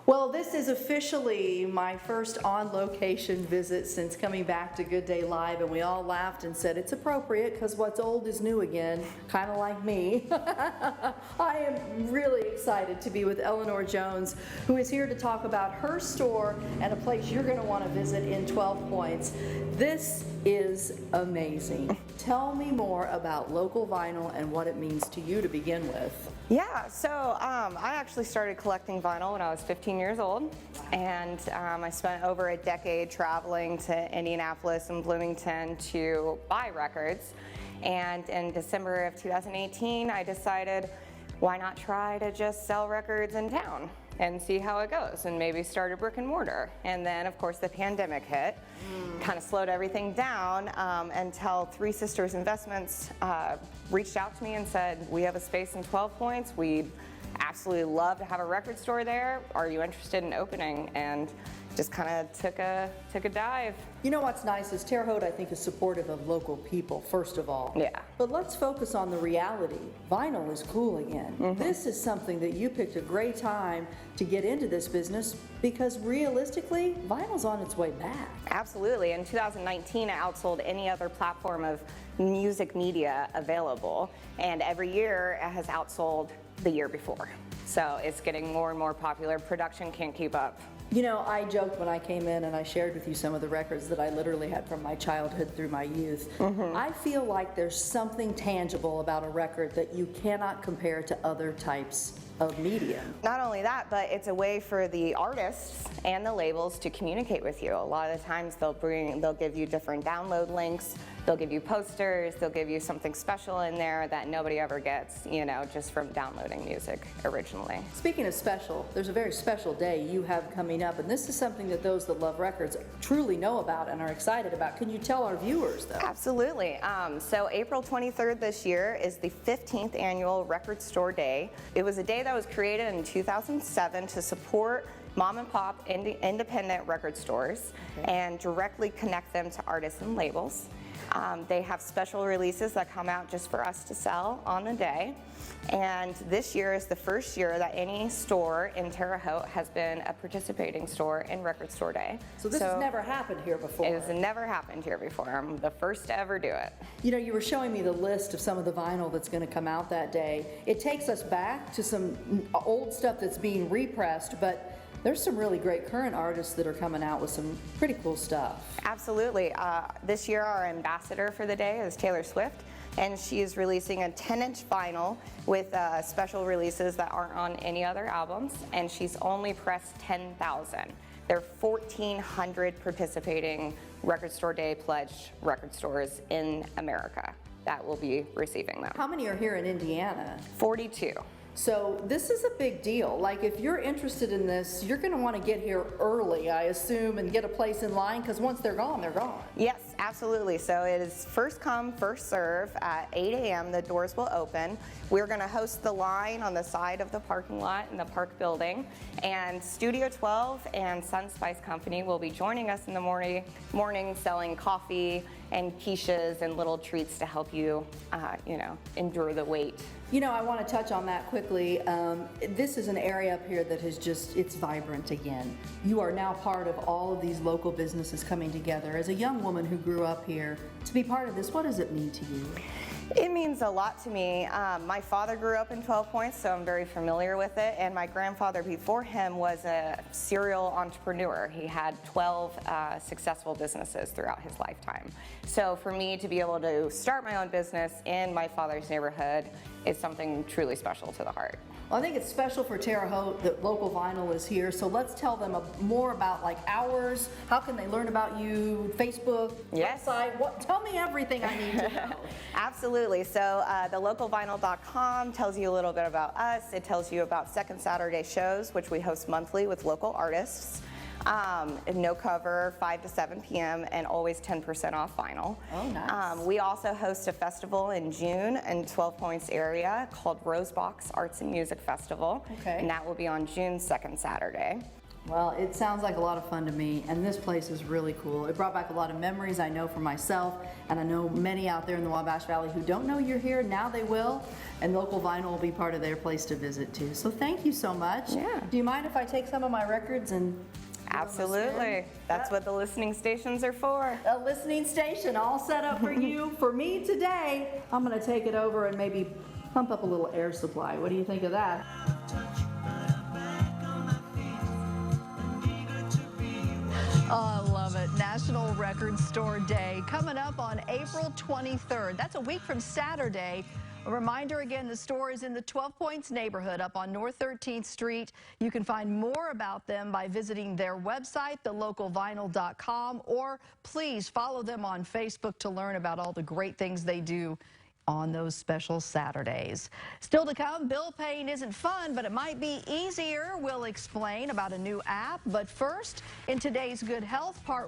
Well, this is officially my first on-location visit since coming back to Good Day Live, and we all laughed and said it's appropriate because what's old is new again, kind of like me. I am really excited to be with Eleanor Jones, who is here to talk about her store and a place you're going to want to visit in 12 Points. This is amazing. Tell me more about Local Vinyl and what it means to you to begin with. Yeah, so I actually started collecting vinyl when I was 15 years old, and I spent over a decade traveling to Indianapolis and Bloomington to buy records. And in December of 2018, I decided, why not try to just sell records in town and see how it goes, and maybe start a brick and mortar. And then of course the pandemic hit, kind of slowed everything down until Three Sisters Investments reached out to me and said, we have a space in 12 Points, we'd absolutely love to have a record store there, are you interested in opening? And just kind of took a dive. You know what's nice is Terre Haute, I think, is supportive of local people, first of all. Yeah. But let's focus on the reality. Vinyl is cool again. This is something that you picked a great time to get into this business because realistically, vinyl's on its way back. Absolutely. In 2019, it outsold any other platform of music media available, and every year it has outsold the year before. So it's getting more and more popular. Production can't keep up. You know, I joked when I came in and I shared with you some of the records that I literally had from my childhood through my youth. I feel like there's something tangible about a record that you cannot compare to other types of media. Not only that, but it's a way for the artists and the labels to communicate with you. A lot of the times they'll give you different download links, they'll give you posters, they'll give you something special in there that nobody ever gets, you know, just from downloading music originally. Speaking of special, there's a very special day you have coming up, and this is something that those that love records truly know about and are excited about. Can you tell our viewers, though? Absolutely. So April 23rd this year is the 15th annual Record Store Day. It was a day that was created in 2007 to support mom and pop independent record stores and directly connect them to artists and labels. They have special releases that come out just for us to sell on the day. And this year is the first year that any store in Terre Haute has been a participating store in Record Store Day. So this has never happened here before. It has never happened here before. I'm the first to ever do it. You know, you were showing me the list of some of the vinyl that's going to come out that day. It takes us back to some old stuff that's being repressed, but there's some really great current artists that are coming out with some pretty cool stuff. Absolutely. This year our ambassador for the day is Taylor Swift, and she is releasing a 10-inch vinyl with special releases that aren't on any other albums, and she's only pressed 10,000. There are 1,400 participating Record Store Day pledged record stores in America that will be receiving them. How many are here in Indiana? 42. So this is a big deal. Like, if you're interested in this, you're going to want to get here early, I assume, and get a place in line, because once they're gone, they're gone. Yes, absolutely. So it is first come, first serve. At 8 a.m. the doors will open. We're going to host the line on the side of the parking lot in the park building, and Studio 12 and Sun Spice Company will be joining us in the morning selling coffee and quiches and little treats to help you, endure the wait. You know, I want to touch on that quickly. This is an area up here that has it's vibrant again. You are now part of all of these local businesses coming together. As a young woman who grew up here, to be part of this, what does it mean to you? It means a lot to me. My father grew up in 12 Points, so I'm very familiar with it, and my grandfather before him was a serial entrepreneur. He had 12 successful businesses throughout his lifetime. So for me to be able to start my own business in my father's neighborhood is something truly special to the heart. Well, I think it's special for Terre Haute that Local Vinyl is here, so let's tell them more about hours. How can they learn about you? Facebook, website? Tell me everything I need to know. Absolutely. So thelocalvinyl.com tells you a little bit about us. It tells you about Second Saturday shows, which we host monthly with local artists. No cover, 5 to 7 p.m. and always 10% off vinyl. Oh, nice. We also host a festival in June in 12 Points area called Rosebox Arts and Music Festival. Okay. And that will be on June 2nd Saturday. Well, it sounds like a lot of fun to me, and this place is really cool. It brought back a lot of memories, I know, for myself, and I know many out there in the Wabash Valley who don't know you're here. Now they will, and Local Vinyl will be part of their place to visit too. So thank you so much. Yeah. Do you mind if I take some of my records and... Absolutely. That's what the listening stations are for. A listening station all set up for you. For me today, I'm going to take it over and maybe pump up a little air supply. What do you think of that? Oh, I love it. National Record Store Day coming up on April 23rd. That's a week from Saturday. A reminder again, the store is in the 12 Points neighborhood up on North 13th Street. You can find more about them by visiting their website, thelocalvinyl.com, or please follow them on Facebook to learn about all the great things they do on those special Saturdays. Still to come, bill paying isn't fun, but it might be easier. We'll explain about a new app. But first, in today's Good Health Part